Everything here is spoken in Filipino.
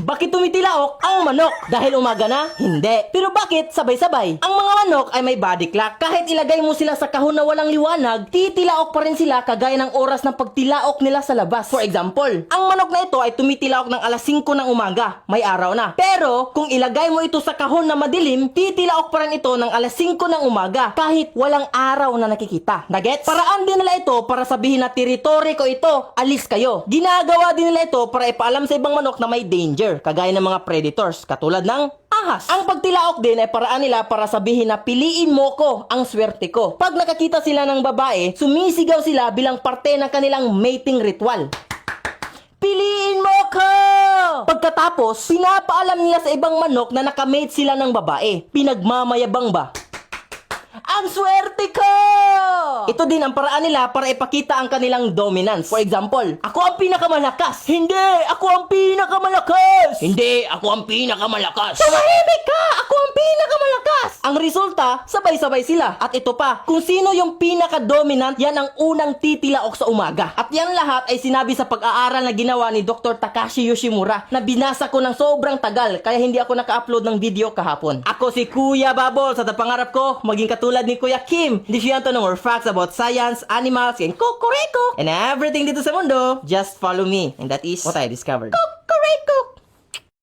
Bakit tumitilaok ang manok? Dahil umaga na? Hindi. Pero bakit sabay-sabay? Ang mga manok ay may body clock. Kahit ilagay mo sila sa kahon na walang liwanag, titilaok pa rin sila kagaya ng oras ng pagtilaok nila sa labas. For example, ang manok na ito ay tumitilaok ng alas 5 ng umaga. May araw na. Pero kung ilagay mo ito sa kahon na madilim, titilaok pa rin ito ng alas 5 ng umaga kahit walang araw na nakikita. Nagets? Paraan din nila ito para sabihin na teritoryo ko ito, alis kayo. Ginagawa din nila ito para ipaalam sa ibang manok na may danger, kagaya ng mga predators, katulad ng ahas. Ang pagtilaok din ay paraan nila para sabihin na piliin mo ko, ang swerte ko. Pag nakakita sila ng babae, sumisigaw sila bilang parte ng kanilang mating ritual. Piliin mo ko! Pagkatapos, pinapaalam nila sa ibang manok na nakamate sila ng babae. Pinagmamayabang ba? Ang swerte ko! Ito din ang paraan nila para ipakita ang kanilang dominance. For example, ako ang pinakamalakas. Hindi, ako ang pinakamalakas. Hindi, ako ang pinakamalakas. Tumahimik ka! Ako ang pinakamalakas. Ang resulta, sabay-sabay sila. At ito pa, kung sino yung pinaka-dominant, yan ang unang titilaok sa umaga. At yan lahat ay sinabi sa pag-aaral na ginawa ni Dr. Takashi Yoshimura na binasa ko ng sobrang tagal kaya hindi ako naka-upload ng video kahapon. Ako si Kuya Babol. Sa pangarap ko, maging katulad ni Kuya Kim. Hindi siya to know more facts about science, animals, and kokoreko, and everything dito sa mundo. Just follow me. And that is what I discovered. Kokoreko!